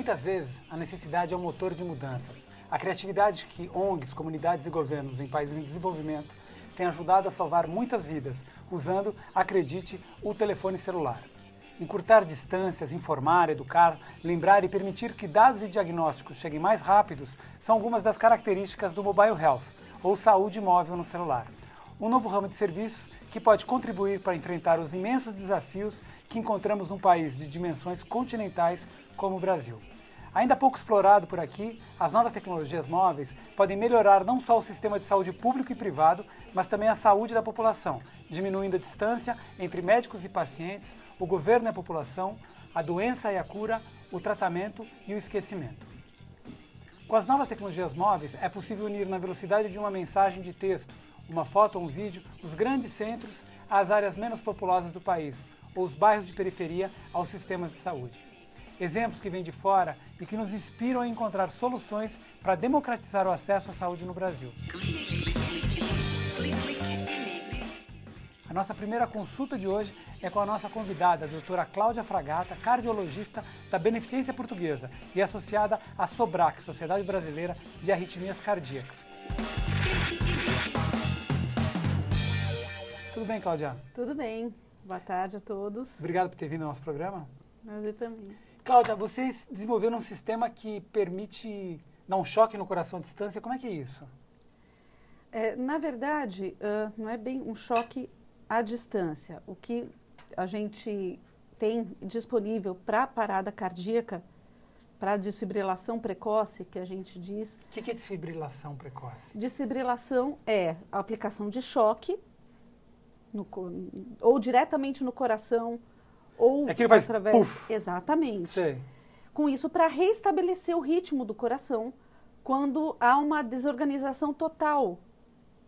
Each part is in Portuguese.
Muitas vezes, a necessidade é um motor de mudanças. A criatividade que ONGs, comunidades e governos em países em desenvolvimento têm ajudado a salvar muitas vidas, usando, acredite, o telefone celular. Encurtar distâncias, informar, educar, lembrar e permitir que dados e diagnósticos cheguem mais rápidos são algumas das características do Mobile Health, ou saúde móvel no celular. Um novo ramo de serviços que pode contribuir para enfrentar os imensos desafios que encontramos num país de dimensões continentais como o Brasil. Ainda pouco explorado por aqui, as novas tecnologias móveis podem melhorar não só o sistema de saúde público e privado, mas também a saúde da população, diminuindo a distância entre médicos e pacientes, o governo e a população, a doença e a cura, o tratamento e o esquecimento. Com as novas tecnologias móveis, é possível unir na velocidade de uma mensagem de texto, uma foto ou um vídeo, os grandes centros às áreas menos populosas do país, ou os bairros de periferia aos sistemas de saúde. Exemplos que vêm de fora e que nos inspiram a encontrar soluções para democratizar o acesso à saúde no Brasil. A nossa primeira consulta de hoje é com a nossa convidada, a doutora Cláudia Fragata, cardiologista da Beneficência Portuguesa e associada à SOBRAC, Sociedade Brasileira de Arritmias Cardíacas. Tudo bem, Cláudia? Tudo bem. Boa tarde a todos. Obrigado por ter vindo ao nosso programa. Eu também. Cláudia, vocês desenvolveram um sistema que permite dar um choque no coração à distância. Como é que é isso? Na verdade, não é bem um choque à distância. O que a gente tem disponível para parada cardíaca, para desfibrilação precoce, que a gente diz... O que é desfibrilação precoce? Desfibrilação é a aplicação de choque, ou diretamente no coração, ou é que ele faz através... puff. Exatamente. Sei. Com isso, para restabelecer o ritmo do coração, quando há uma desorganização total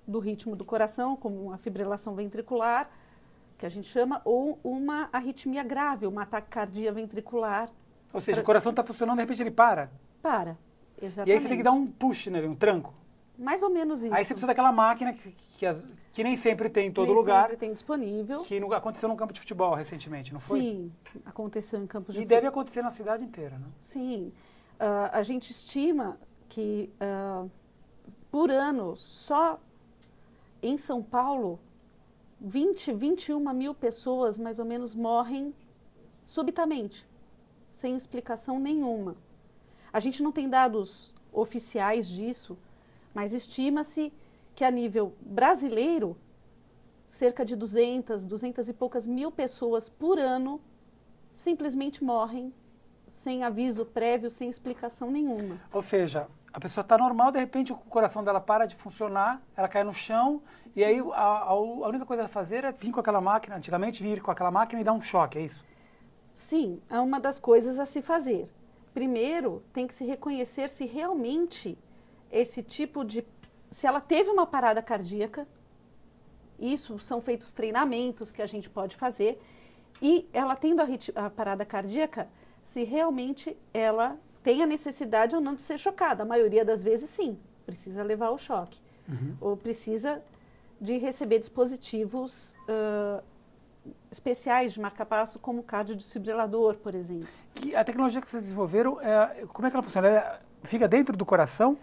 do ritmo do coração, como uma fibrilação ventricular, que a gente chama, ou uma arritmia grave, uma taquicardia ventricular. Ou seja, o coração está funcionando, de repente ele para. Para, exatamente. E aí você tem que dar um push nele, um tranco. Mais ou menos isso. Aí você precisa daquela máquina que nem sempre tem em todo nem lugar. sempre tem disponível. Que aconteceu num campo de futebol recentemente, não foi? Sim, aconteceu em campos de futebol. E deve acontecer na cidade inteira, né? Sim. A gente estima que por ano, só em São Paulo, 21 mil pessoas mais ou menos morrem subitamente, sem explicação nenhuma. A gente não tem dados oficiais disso, mas estima-se que a nível brasileiro, cerca de 200 e poucas mil pessoas por ano simplesmente morrem sem aviso prévio, sem explicação nenhuma. Ou seja, a pessoa está normal, de repente o coração dela para de funcionar, ela cai no chão, e aí a única coisa a fazer é vir com aquela máquina, antigamente vir com aquela máquina e dar um choque, é isso? Sim, é uma das coisas a se fazer. Primeiro, tem que se reconhecer se realmente esse tipo de... Se ela teve uma parada cardíaca, isso são feitos treinamentos que a gente pode fazer, e ela tendo a parada cardíaca, se realmente ela tem a necessidade ou não de ser chocada. A maioria das vezes, sim, precisa levar o choque. Ou precisa de receber dispositivos especiais de marca-passo, como o cardiodesfibrilador, por exemplo. E a tecnologia que vocês desenvolveram, como é que ela funciona? Ela fica dentro do coração?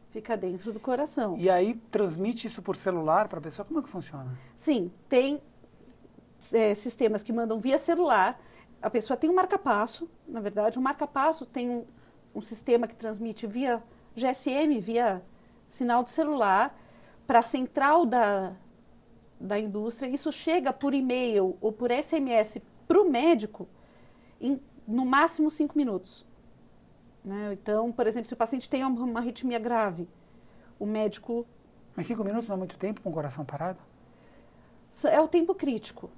Fica dentro do coração. E aí transmite isso por celular para a pessoa? Como é que funciona? Sim, tem sistemas que mandam via celular. A pessoa tem um marca-passo, na verdade. O marca-passo tem um sistema que transmite via GSM, via sinal de celular, para a central da indústria. Isso chega por e-mail ou por SMS para o médico em, no máximo, 5 minutos. Né? Então, por exemplo, se o paciente tem uma arritmia grave, o médico... Mas 5 minutos não é muito tempo com o coração parado? É o tempo crítico.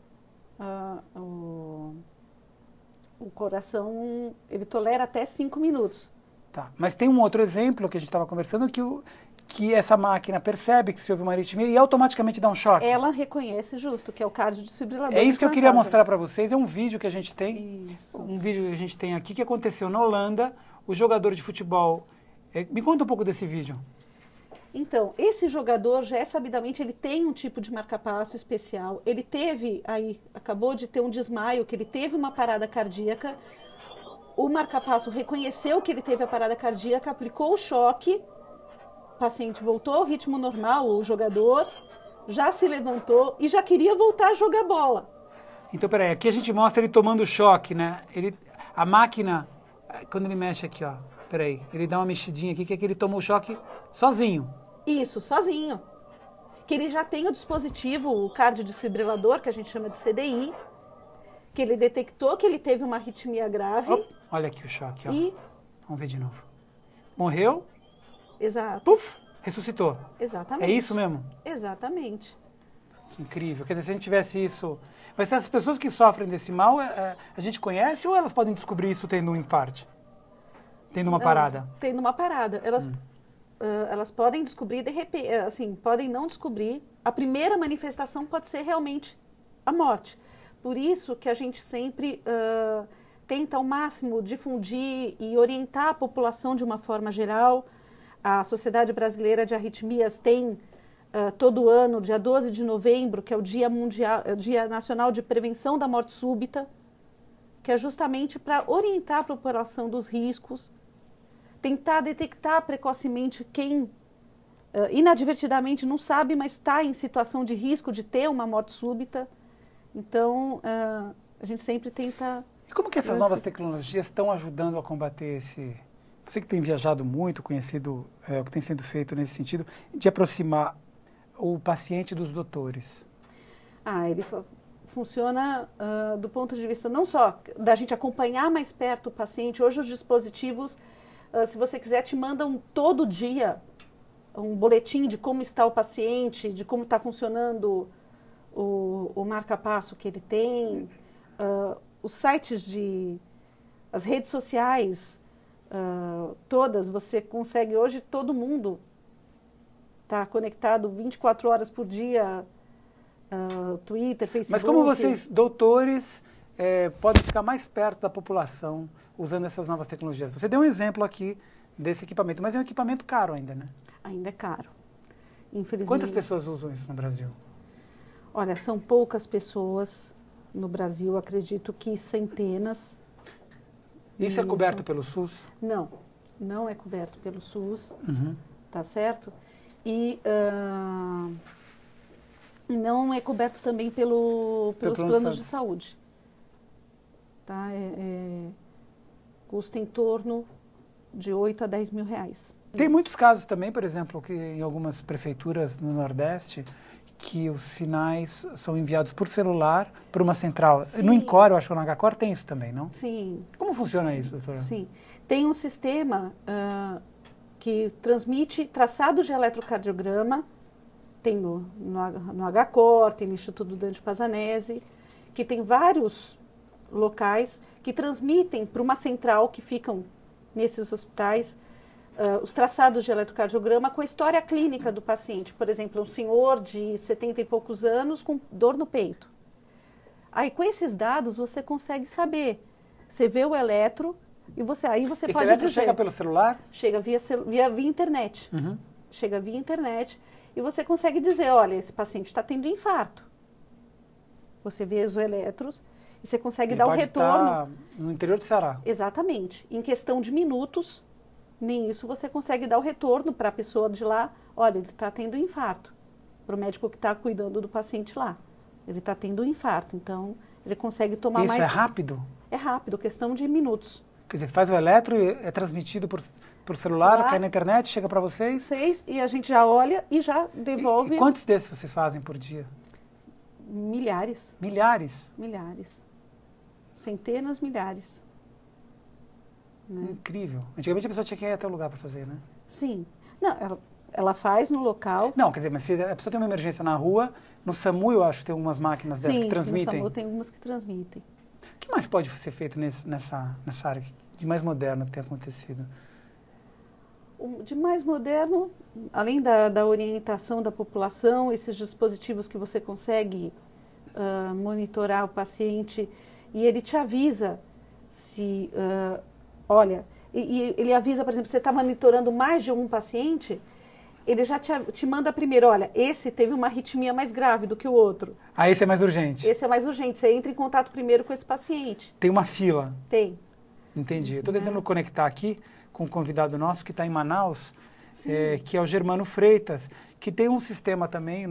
O coração, ele tolera até 5 minutos. Tá, mas tem um outro exemplo que a gente estava conversando, que essa máquina percebe que se houve uma arritmia e automaticamente dá um choque. Ela reconhece justo, que é o cardiodesfibrilador. É isso que eu queria mostrar para vocês, é um vídeo que a gente tem, Isso. um vídeo que a gente tem aqui, que aconteceu na Holanda, o jogador de futebol. Me conta um pouco desse vídeo. Então, esse jogador, já é sabidamente, ele tem um tipo de marca-passo especial. Ele teve, acabou de ter um desmaio, que ele teve uma parada cardíaca. o marca-passo reconheceu que ele teve a parada cardíaca, aplicou o choque, o paciente voltou ao ritmo normal, o jogador já se levantou e já queria voltar a jogar bola. Então, peraí, aqui a gente mostra ele tomando choque, né? A máquina, quando ele mexe aqui, ó, peraí, ele dá uma mexidinha aqui, que é que ele tomou o choque sozinho. Isso, sozinho. Que ele já tem o dispositivo, o cardiodesfibrilador, que a gente chama de CDI, que ele detectou que ele teve uma arritmia grave. Op, olha aqui o choque, ó. E... Vamos ver de novo. Morreu, Exato. puf, ressuscitou. Exatamente. É isso mesmo? Exatamente. Que incrível. Quer dizer, se a gente tivesse isso... Mas essas pessoas que sofrem desse mal, a gente conhece ou elas podem descobrir isso tendo um infarte? Tendo uma parada? Tendo uma parada. Elas podem descobrir, de repente, assim, podem não descobrir. A primeira manifestação pode ser realmente a morte. Por isso que a gente sempre tenta ao máximo difundir e orientar a população de uma forma geral. A Sociedade Brasileira de Arritmias tem todo ano, dia 12 de novembro, que é o Dia Nacional de Prevenção da Morte Súbita, que é justamente para orientar a população dos riscos, tentar detectar precocemente quem inadvertidamente não sabe, mas está em situação de risco de ter uma morte súbita. Então, a gente sempre tenta... E como que essas novas tecnologias estão ajudando a combater esse... Você que tem viajado muito, conhecido o que tem sendo feito nesse sentido, de aproximar o paciente dos doutores? Ele funciona do ponto de vista não só da gente acompanhar mais perto o paciente. Hoje os dispositivos, se você quiser, te mandam todo dia um boletim de como está o paciente, de como está funcionando o marca-passo que ele tem, os sites as redes sociais, todas, você consegue hoje, todo mundo está conectado 24 horas por dia, Twitter, Facebook. Mas como vocês, doutores, podem ficar mais perto da população usando essas novas tecnologias? Você deu um exemplo aqui desse equipamento, mas é um equipamento caro ainda, né? Ainda é caro, infelizmente. Quantas pessoas usam isso no Brasil? Olha, são poucas pessoas no Brasil, acredito que centenas. Isso é coberto pelo SUS? Não, não é coberto pelo SUS, Uhum. tá certo? E não é coberto também pelos planos de saúde. Tá? Custa em torno de 8 a 10 mil reais. Tem muitos casos também, por exemplo, que em algumas prefeituras no Nordeste, que os sinais são enviados por celular para uma central. Sim. No INCOR, eu acho que no HCOR tem isso também, não? Sim. Como funciona isso, doutora? Sim. Tem um sistema que transmite traçados de eletrocardiograma, tem no HCOR, tem no Instituto Dante Pazanese, que tem vários locais que transmitem para uma central que ficam nesses hospitais os traçados de eletrocardiograma com a história clínica do paciente. Por exemplo, um senhor de 70 e poucos anos com dor no peito. Aí, com esses dados, você consegue saber. Você vê o eletro e aí você Esse pode eletro dizer... chega pelo celular? Chega via internet. Uhum. Chega via internet e você consegue dizer, olha, esse paciente está tendo infarto. Você vê os eletros e você consegue dar o retorno. Estar no interior do Ceará. Exatamente. Em questão de minutos, nem isso você consegue dar o retorno para a pessoa de lá. Olha, ele está tendo infarto. Para o médico que está cuidando do paciente lá. Ele está tendo um infarto, então ele consegue tomar mais... Isso é rápido? É rápido, questão de minutos. Quer dizer, faz o eletro e é transmitido por celular, cai na internet, chega para vocês? E a gente já olha e já devolve... E quantos desses vocês fazem por dia? Milhares. Milhares? Milhares. Centenas, milhares. Né? Incrível. Antigamente a pessoa tinha que ir até o lugar para fazer, né? Sim. Não, ela faz no local. Não, quer dizer, mas se a pessoa tem uma emergência na rua, no SAMU eu acho que tem algumas máquinas dessas que transmitem. Sim, no SAMU tem algumas que transmitem. O que mais pode ser feito nessa área de mais moderno que tem acontecido? De mais moderno, além da orientação da população, esses dispositivos que você consegue monitorar o paciente e ele te avisa se... olha, e ele avisa, por exemplo, você está monitorando mais de um paciente, ele já te manda primeiro, olha, esse teve uma arritmia mais grave do que o outro. Ah, esse é mais urgente? Esse é mais urgente, você entra em contato primeiro com esse paciente. Tem uma fila? Tem. Entendi. Eu estou tentando conectar aqui com um convidado nosso que está em Manaus, que é o Germano Freitas, que tem um sistema também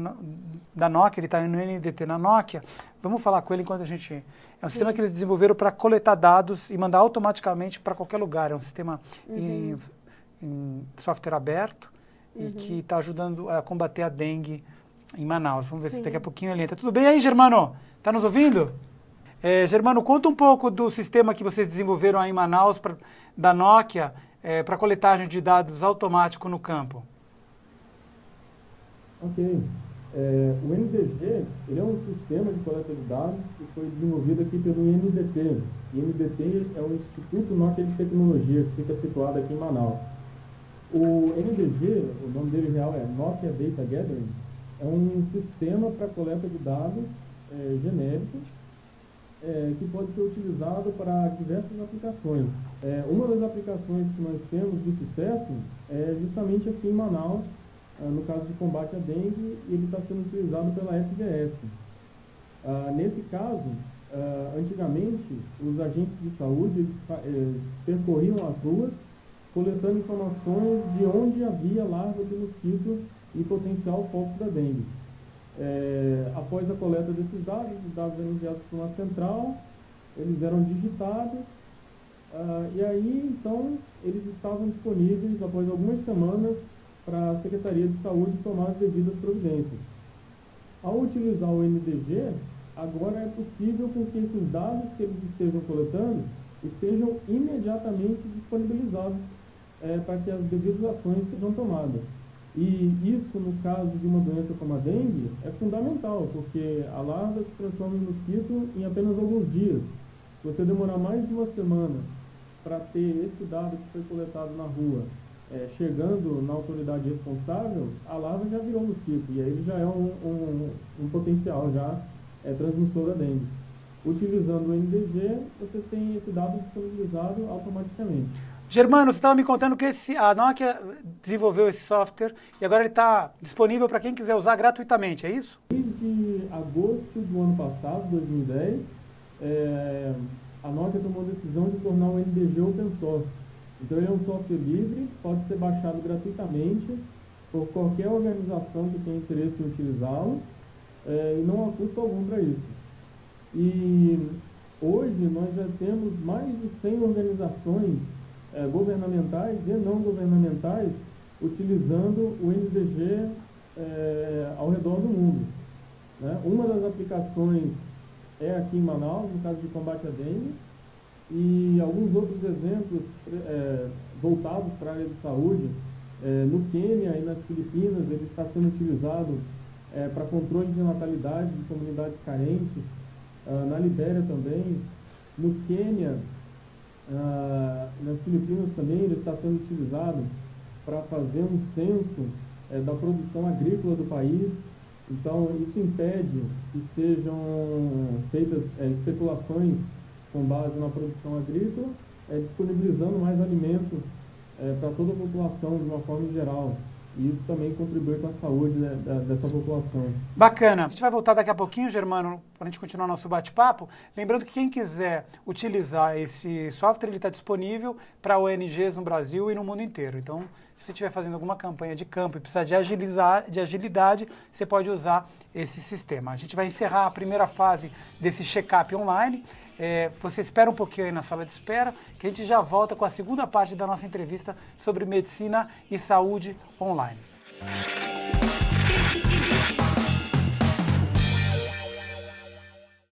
da Nokia, ele está no NDT na Nokia. Vamos falar com ele enquanto a gente... É um sistema que eles desenvolveram para coletar dados e mandar automaticamente para qualquer lugar. É um sistema em software aberto e que está ajudando a combater a dengue em Manaus. Vamos ver se daqui a pouquinho ele entra. Tudo bem aí, Germano? Está nos ouvindo? Germano, conta um pouco do sistema que vocês desenvolveram aí em Manaus da Nokia para coletagem de dados automático no campo. Ok. O NDG ele é um sistema de coleta de dados que foi desenvolvido aqui pelo INDT. O INDT é o Instituto Nokia de Tecnologia, que fica situado aqui em Manaus. O NDG, o nome dele real é Nokia Data Gathering, é um sistema para coleta de dados genéricos que pode ser utilizado para diversas aplicações. Uma das aplicações que nós temos de sucesso é justamente aqui em Manaus, no caso de combate à dengue, ele está sendo utilizado pela FGS. Nesse caso, antigamente, os agentes de saúde eles percorriam as ruas, coletando informações de onde havia larva de mosquito e potencial foco da dengue. Após a coleta desses dados, os dados eram enviados para uma central, eles eram digitados, e aí, então, eles estavam disponíveis, após algumas semanas, para a Secretaria de Saúde tomar as devidas providências. Ao utilizar o NDG, agora é possível que esses dados que eles estejam coletando estejam imediatamente disponibilizados para que as devidas ações sejam tomadas. E isso, no caso de uma doença como a dengue, é fundamental, porque a larva se transforma em mosquito em apenas alguns dias. Se você demorar mais de uma semana para ter esse dado que foi coletado na rua, chegando na autoridade responsável, a larva já virou mosquito, e aí ele já é um potencial já transmissor da dengue. Utilizando o NDG, você tem esse dado disponibilizado automaticamente. Germano, você estava me contando que a Nokia desenvolveu esse software e agora ele está disponível para quem quiser usar gratuitamente, é isso? Desde agosto do ano passado, 2010, a Nokia tomou a decisão de tornar o NDG open source. Então ele é um software livre, pode ser baixado gratuitamente por qualquer organização que tenha interesse em utilizá-lo, e não há custo algum para isso. E hoje nós já temos mais de 100 organizações governamentais e não governamentais utilizando o NDG ao redor do mundo. Né? Uma das aplicações é aqui em Manaus, no caso de combate à dengue, e alguns outros exemplos voltados para a área de saúde. No Quênia e nas Filipinas ele está sendo utilizado para controle de natalidade de comunidades carentes, na Libéria também. No Quênia, nas Filipinas também ele está sendo utilizado para fazer um censo da produção agrícola do país. Então isso impede que sejam feitas especulações com base na produção agrícola, disponibilizando mais alimento para toda a população de uma forma geral. E isso também contribui com a saúde dessa população. Bacana. A gente vai voltar daqui a pouquinho, Germano, para a gente continuar nosso bate-papo. Lembrando que quem quiser utilizar esse software, ele está disponível para ONGs no Brasil e no mundo inteiro. Então, se você estiver fazendo alguma campanha de campo e precisar de agilidade, você pode usar esse sistema. A gente vai encerrar a primeira fase desse check-up online. Você espera um pouquinho aí na sala de espera, que a gente já volta com a segunda parte da nossa entrevista sobre medicina e saúde online.